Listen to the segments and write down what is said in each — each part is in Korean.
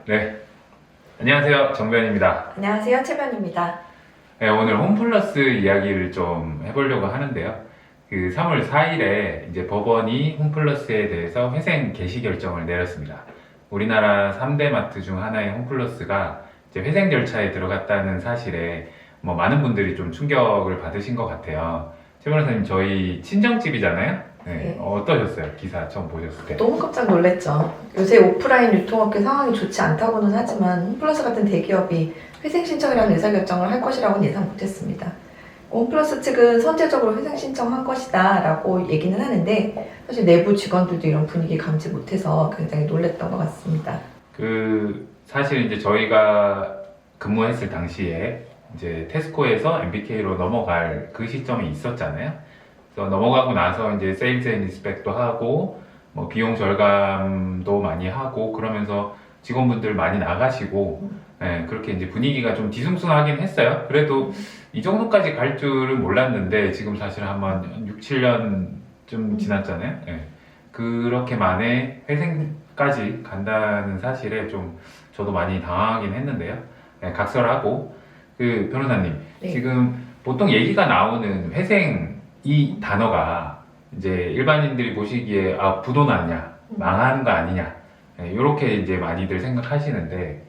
네, 안녕하세요. 정변입니다. 안녕하세요, 최변입니다. 네, 오늘 홈플러스 이야기를 좀 해보려고 하는데요. 그 3월 4일에 이제 법원이 홈플러스에 대해서 회생 개시 결정을 내렸습니다. 우리나라 3대 마트 중 하나인 홈플러스가 이제 회생 절차에 들어갔다는 사실에 많은 분들이 좀 충격을 받으신 것 같아요. 최 변호사님, 저희 친정집이잖아요. 네, 네. 어떠셨어요? 기사 처음 보셨을 때? 너무 깜짝 놀랐죠. 요새 오프라인 유통업계 상황이 좋지 않다고는 하지만 홈플러스 같은 대기업이 회생 신청이라는 의사결정을 할 것이라고는 예상 못했습니다. 홈플러스 측은 선제적으로 회생 신청한 것이다 라고 얘기는 하는데 사실 내부 직원들도 이런 분위기 감지 못해서 굉장히 놀랐던 것 같습니다. 사실 이제 저희가 근무했을 당시에 이제 테스코에서 MBK로 넘어갈 그 시점이 있었잖아요. 그래서 넘어가고 나서 이제 세일즈 앤 리스펙도 하고 비용 절감도 많이 하고 그러면서 직원분들 많이 나가시고 그렇게 이제 분위기가 좀 뒤숭숭하긴 했어요. 그래도 이 정도까지 갈 줄은 몰랐는데 지금 사실 한 6, 7년쯤 지났잖아요. 그렇게 만에 회생까지 간다는 사실에 좀 저도 많이 당황하긴 했는데요. 각설하고 그 변호사님, 네. 지금 보통 얘기가 나오는 회생 이 단어가 이제 일반인들이 보시기에 부도 났냐, 망하는 거 아니냐, 이렇게 이제 많이들 생각하시는데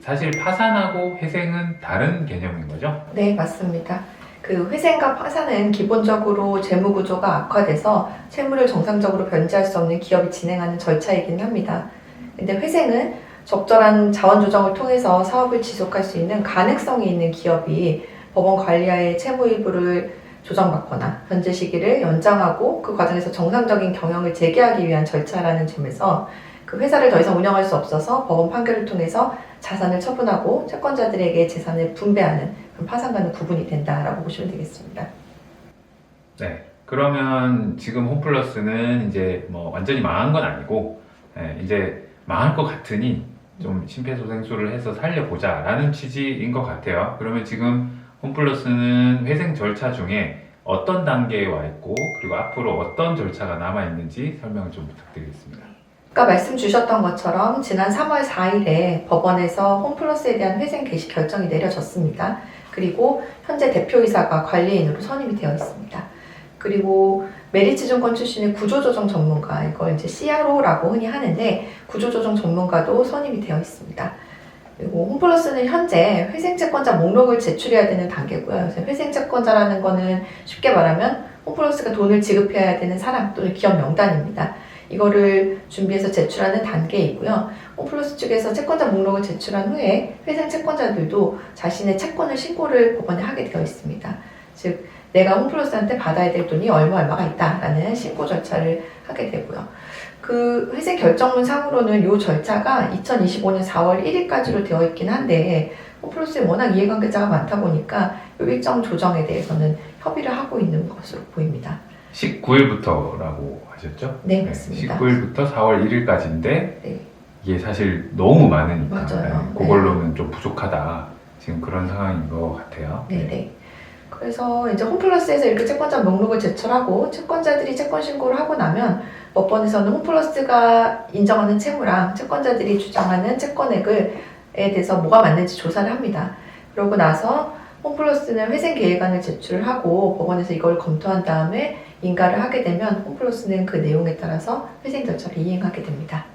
사실 파산하고 회생은 다른 개념인 거죠? 네, 맞습니다. 그 회생과 파산은 기본적으로 재무 구조가 악화돼서 채무를 정상적으로 변제할 수 없는 기업이 진행하는 절차이긴 합니다. 근데 회생은 적절한 자원 조정을 통해서 사업을 지속할 수 있는 가능성이 있는 기업이 법원 관리하에 채무 일부를 조정받거나 변제 시기를 연장하고 그 과정에서 정상적인 경영을 재개하기 위한 절차라는 점에서 그 회사를 더 이상 운영할 수 없어서 법원 판결을 통해서 자산을 처분하고 채권자들에게 재산을 분배하는 그런 파산과는 구분이 된다라고 보시면 되겠습니다. 네. 그러면 지금 홈플러스는 이제 완전히 망한 건 아니고 이제 망할 것 같으니 좀 심폐소생술을 해서 살려보자라는 취지인 것 같아요. 그러면 지금 홈플러스는 회생 절차 중에 어떤 단계에 와 있고 그리고 앞으로 어떤 절차가 남아 있는지 설명을 좀 부탁드리겠습니다. 아까 말씀 주셨던 것처럼 지난 3월 4일에 법원에서 홈플러스에 대한 회생 개시 결정이 내려졌습니다. 그리고 현재 대표이사가 관리인으로 선임이 되어 있습니다. 그리고 메리츠증권 출신의 구조조정 전문가, 이걸 이제 CRO라고 흔히 하는데 구조조정 전문가도 선임이 되어 있습니다. 그리고 홈플러스는 현재 회생채권자 목록을 제출해야 되는 단계고요. 그래서 회생채권자라는 거는 쉽게 말하면 홈플러스가 돈을 지급해야 되는 사람 또는 기업 명단입니다. 이거를 준비해서 제출하는 단계이고요. 홈플러스 측에서 채권자 목록을 제출한 후에 회생 채권자들도 자신의 채권을 신고를 법원에 하게 되어 있습니다. 즉 내가 홈플러스한테 받아야 될 돈이 얼마가 있다라는 신고 절차를 하게 되고요. 그 회생 결정문 상으로는 이 절차가 2025년 4월 1일까지로 되어 있긴 한데 홈플러스에 워낙 이해관계자가 많다 보니까 이 일정 조정에 대해서는 협의를 하고 있는 것으로 보입니다. 19일부터라고 하셨죠? 네, 맞습니다. 19일부터 4월 1일까지인데 네. 이게 사실 너무 많으니까 맞아요. 그걸로는 좀 부족하다. 지금 그런 상황인 것 같아요. 네네. 그래서 이제 홈플러스에서 이렇게 채권자 목록을 제출하고 채권자들이 채권 신고를 하고 나면 법원에서는 홈플러스가 인정하는 채무랑 채권자들이 주장하는 채권액에 대해서 뭐가 맞는지 조사를 합니다. 그러고 나서 홈플러스는 회생 계획안을 제출하고 법원에서 이걸 검토한 다음에 인가를 하게 되면 홈플러스는 그 내용에 따라서 회생 절차를 이행하게 됩니다.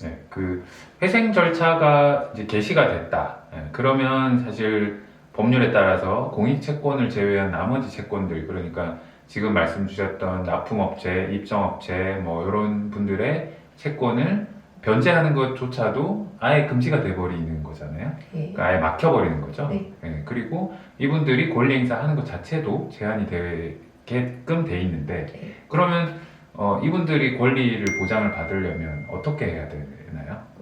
네, 그 회생 절차가 이제 개시가 됐다. 그러면 사실 법률에 따라서 공익채권을 제외한 나머지 채권들, 그러니까 지금 말씀 주셨던 납품업체, 입점업체 이런 분들의 채권을 변제하는 것조차도 아예 금지가 돼버리는 거잖아요. 네. 그러니까 아예 막혀버리는 거죠. 네. 그리고 이분들이 권리 행사하는 것 자체도 제한이 되게끔 돼 있는데 그러면 이분들이 권리를 보장을 받으려면 어떻게 해야 되나요?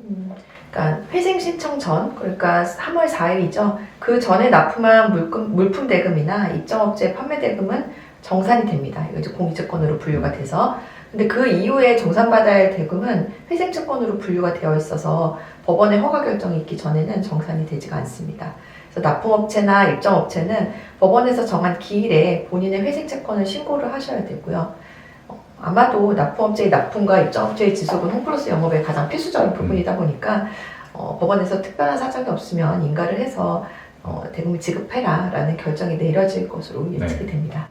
그러니까 회생 신청 전, 그러니까 3월 4일이죠. 그 전에 납품한 물품 대금이나 입점업체 판매 대금은 정산이 됩니다. 이거 이제 공익채권으로 분류가 돼서. 근데 그 이후에 정산받아야 할 대금은 회생채권으로 분류가 되어 있어서 법원의 허가 결정이 있기 전에는 정산이 되지가 않습니다. 그래서 납품업체나 입점업체는 법원에서 정한 기일에 본인의 회생채권을 신고를 하셔야 되고요. 아마도 납품업체의 납품과 입점업체의 지속은 홈플러스 영업의 가장 필수적인 부분이다 보니까 법원에서 특별한 사정이 없으면 인가를 해서 대금을 지급해라 라는 결정이 내려질 것으로 예측이 됩니다.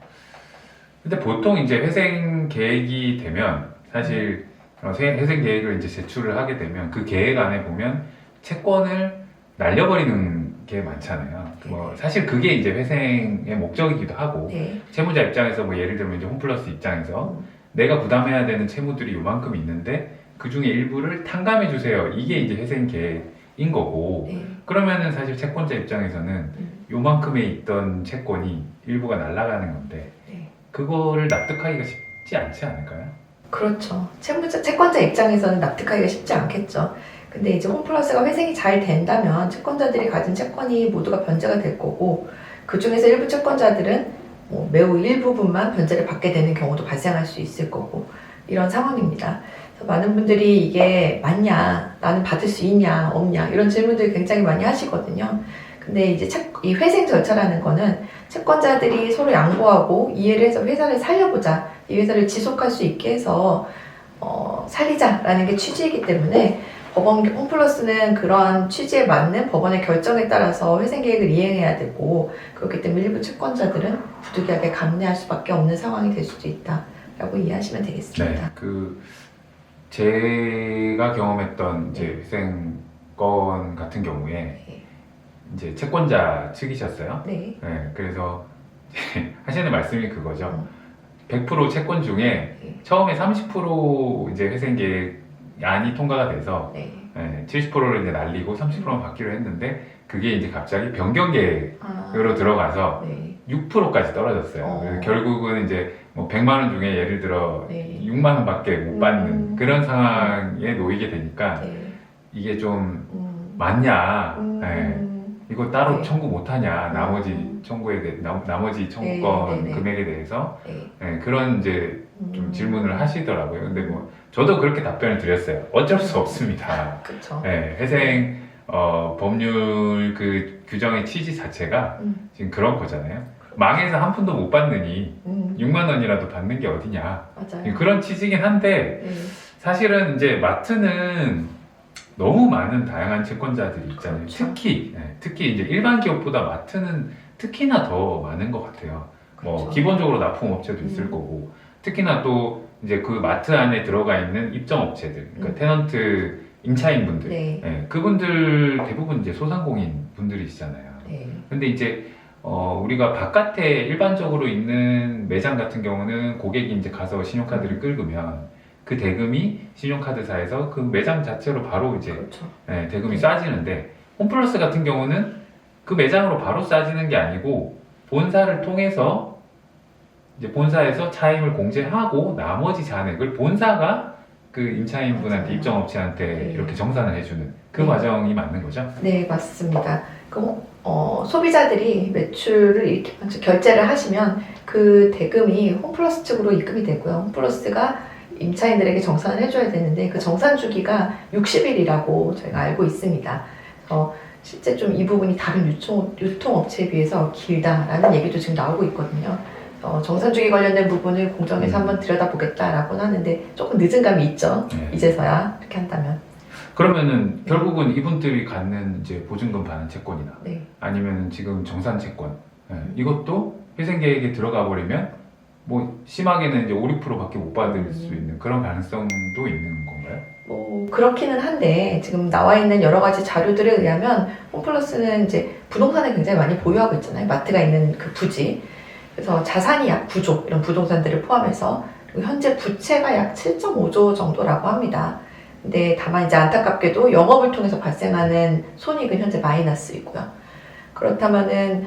근데 보통 이제 회생 계획이 되면 사실 회생 계획을 이제 제출을 하게 되면 그 계획 안에 보면 채권을 날려버리는 게 많잖아요. 뭐 사실 그게 이제 회생의 목적이기도 하고 네. 채무자 입장에서 뭐 예를 들면 이제 홈플러스 입장에서 내가 부담해야 되는 채무들이 요만큼 있는데 그 중에 일부를 탕감해 주세요. 이게 이제 회생 계획인 거고 네. 그러면은 사실 채권자 입장에서는 요만큼에 있던 채권이 일부가 날아가는 건데 네. 그거를 납득하기가 쉽지 않지 않을까요? 그렇죠. 채권자 입장에서는 납득하기가 쉽지 않겠죠. 근데 이제 홈플러스가 회생이 잘 된다면 채권자들이 가진 채권이 모두가 변제가 될 거고 그 중에서 일부 채권자들은 매우 일부분만 변제를 받게 되는 경우도 발생할 수 있을 거고 이런 상황입니다. 그래서 많은 분들이 이게 맞냐, 나는 받을 수 있냐, 없냐 이런 질문들을 굉장히 많이 하시거든요. 근데 이제 이 회생 절차라는 거는 채권자들이 서로 양보하고 이해를 해서 회사를 살려보자, 이 회사를 지속할 수 있게 해서 살리자라는 게 취지이기 때문에 홈플러스는 그러한 취지에 맞는 법원의 결정에 따라서 회생 계획을 이행해야 되고 그렇기 때문에 일부 채권자들은 부득이하게 감내할 수밖에 없는 상황이 될 수도 있다라고 이해하시면 되겠습니다. 네, 제가 경험했던 이제 회생건 같은 경우에 네. 이제 채권자 측이셨어요. 네. 네, 그래서 하시는 말씀이 그거죠. 100% 채권 중에 처음에 30% 이제 회생 계획안이 통과가 돼서 네. 70%를 이제 날리고 30%만 받기로 했는데 그게 이제 갑자기 변경 계획으로 들어가서 네. 6%까지 떨어졌어요. 그래서 결국은 이제 뭐 100만 원 중에 예를 들어 네. 6만 원밖에 못 받는 그런 상황에 놓이게 되니까 네. 이게 좀 맞냐, 이거 따로 네. 청구 못하냐, 나머지 청구권 네. 금액에 대해서 네. 그런 이제 좀 질문을 하시더라고요. 근데 뭐 저도 그렇게 답변을 드렸어요. 어쩔 수 없습니다. 그렇죠. 회생 법률 그 규정의 취지 자체가 지금 그런 거잖아요. 망해서 한 푼도 못 받느니 6만 원이라도 받는 게 어디냐. 맞아요. 그런 취지긴 한데 네. 사실은 이제 마트는 너무 많은 다양한 채권자들이 있잖아요. 그렇죠. 특히 이제 일반 기업보다 마트는 특히나 더 많은 것 같아요. 뭐 그렇죠. 기본적으로 납품업체도 있을 거고 특히나 또 이제 그 마트 안에 들어가 있는 입점업체들, 그러니까 테넌트 임차인분들, 네. 그분들 대부분 이제 소상공인 분들이시잖아요. 네. 근데 이제 우리가 바깥에 일반적으로 있는 매장 같은 경우는 고객이 이제 가서 신용카드를 긁으면 그 대금이 신용카드사에서 그 매장 자체로 바로 이제 그렇죠. 대금이 쏴지는데 홈플러스 같은 경우는 그 매장으로 바로 쏴지는 게 아니고 본사를 통해서 이제 본사에서 차임을 공제하고 나머지 잔액을 본사가 그 임차인분한테 맞아요. 입점업체한테 네. 이렇게 정산을 해주는 그 네. 과정이 맞는 거죠? 네, 맞습니다. 그럼 소비자들이 매출을 이렇게 먼저 결제를 하시면 그 대금이 홈플러스 측으로 입금이 되고요. 홈플러스가 임차인들에게 정산을 해줘야 되는데 그 정산 주기가 60일이라고 저희가 알고 있습니다. 실제 좀 이 부분이 다른 유통업체에 비해서 길다라는 얘기도 지금 나오고 있거든요. 정산 주기 관련된 부분을 공정에서 한번 들여다보겠다라고 하는데 조금 늦은 감이 있죠. 네. 이제서야 이렇게 한다면. 그러면은 결국은 이분들이 갖는 이제 보증금 반환 채권이나 네. 아니면 지금 정산 채권 이것도 회생 계획에 들어가 버리면 뭐 심하게는 이제 5, 6%밖에 못 받을 수 있는 그런 가능성도 있는 건가요? 그렇기는 한데 지금 나와 있는 여러 가지 자료들에 의하면 홈플러스는 이제 부동산을 굉장히 많이 보유하고 있잖아요. 마트가 있는 그 부지. 그래서 자산이 약 9조 이런 부동산들을 포함해서 그리고 현재 부채가 약 7.5조 정도라고 합니다. 근데 다만 이제 안타깝게도 영업을 통해서 발생하는 손익은 현재 마이너스이고요. 그렇다면은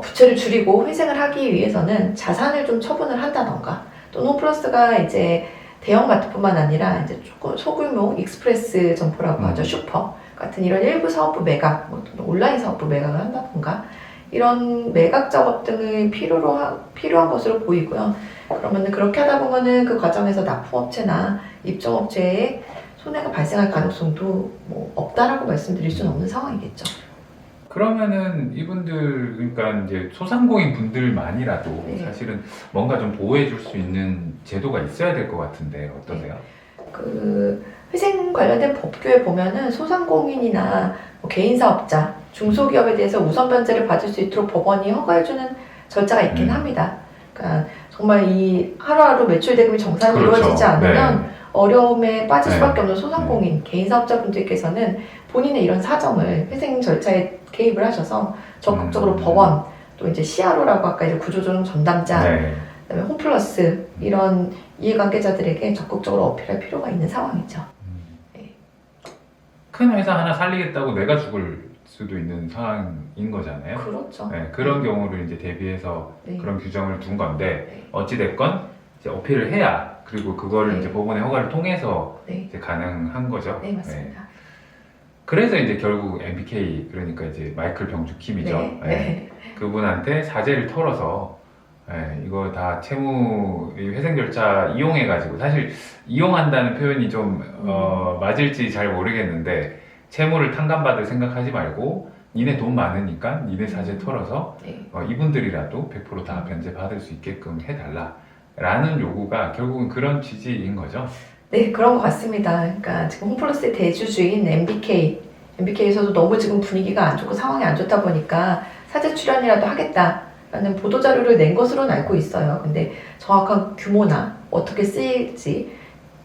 부채를 줄이고 회생을 하기 위해서는 자산을 좀 처분을 한다던가 또는 홈플러스가 이제 대형마트뿐만 아니라 이제 조금 소규모 익스프레스 점포라고 하죠. 슈퍼 같은 이런 일부 사업부 매각, 온라인 사업부 매각을 한다던가 이런 매각 작업 등을 필요한 것으로 보이고요. 그러면 그렇게 하다 보면은 그 과정에서 납품업체나 입점업체에 손해가 발생할 가능성도 뭐 없다라고 말씀드릴 수는 없는 상황이겠죠. 그러면은 이분들 그러니까 이제 소상공인 분들만이라도 네. 사실은 뭔가 좀 보호해 줄 수 있는 제도가 있어야 될 것 같은데 어떠세요? 그 회생 관련된 법규에 보면은 소상공인이나 뭐 개인사업자, 중소기업에 대해서 우선 변제를 받을 수 있도록 법원이 허가해주는 절차가 있긴 합니다. 그러니까 정말 이 하루하루 매출 대금이 정상으로 그렇죠. 이루어지지 않으면 네. 어려움에 빠질 네. 수밖에 없는 소상공인, 개인사업자분들께서는 본인의 이런 사정을 회생 절차에 개입을 하셔서 적극적으로 법원, 또 이제 CRO라고 아까 이제 구조조정 전담자, 네. 그다음에 홈플러스 이런 이해관계자들에게 적극적으로 어필할 필요가 있는 상황이죠. 네. 큰 회사 하나 살리겠다고 내가 죽을 수도 있는 상황인 거잖아요. 그렇죠. 네, 그런 경우를 이제 대비해서 네. 그런 규정을 둔 건데 네. 어찌됐건 이제 어필을 해야 그리고 그거를 네. 이제 법원의 허가를 통해서 네. 이제 가능한 거죠. 네, 맞습니다. 그래서 이제 결국 MBK 그러니까 이제 마이클 병주 킴이죠. 네. 네. 네. 그분한테 사재를 털어서 이거 다 채무 이 회생 절차 이용해가지고 사실 이용한다는 표현이 좀 맞을지 잘 모르겠는데 채무를 탕감받을 생각하지 말고 니네 돈 많으니까 니네 사재 털어서 네. 이분들이라도 100% 다 변제 받을 수 있게끔 해달라라는 요구가 결국은 그런 취지인 거죠. 네, 그런 것 같습니다. 그러니까 지금 홈플러스의 대주주인 MBK에서도 너무 지금 분위기가 안 좋고 상황이 안 좋다 보니까 사재 출연이라도 하겠다라는 보도자료를 낸 것으로는 알고 있어요. 근데 정확한 규모나 어떻게 쓰일지,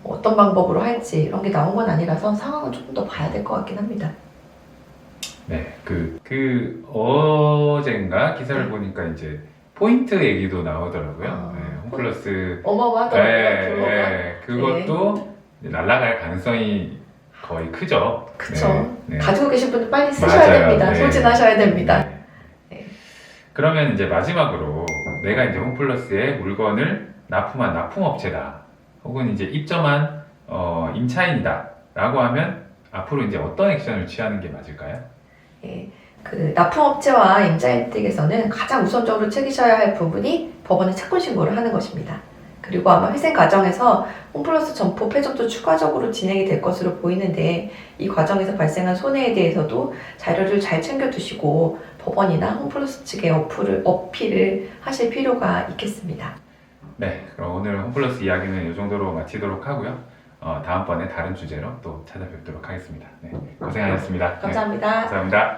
어떤 방법으로 할지 이런 게 나온 건 아니라서 상황은 조금 더 봐야 될 것 같긴 합니다. 네, 어젠가 기사를 보니까 이제 포인트 얘기도 나오더라고요. 홈플러스 어마어마하더라고요, 규모가. 그것도 이제 날아갈 가능성이 거의 크죠. 그쵸. 네. 가지고 계신 분들 빨리 쓰셔야 맞아요. 됩니다. 네. 소진하셔야 됩니다. 네. 그러면 이제 마지막으로 내가 이제 홈플러스에 물건을 납품한 납품업체다. 혹은 이제 입점한 임차인이다. 라고 하면 앞으로 이제 어떤 액션을 취하는 게 맞을까요? 예, 그 납품업체와 임차인측에서는 가장 우선적으로 챙기셔야 할 부분이 법원에 채권 신고를 하는 것입니다. 그리고 아마 회생 과정에서 홈플러스 점포 폐점도 추가적으로 진행이 될 것으로 보이는데 이 과정에서 발생한 손해에 대해서도 자료를 잘 챙겨두시고 법원이나 홈플러스 측에 어필을 하실 필요가 있겠습니다. 네, 그럼 오늘 홈플러스 이야기는 이 정도로 마치도록 하고요. 다음번에 다른 주제로 또 찾아뵙도록 하겠습니다. 네, 고생하셨습니다. 감사합니다. 네, 감사합니다.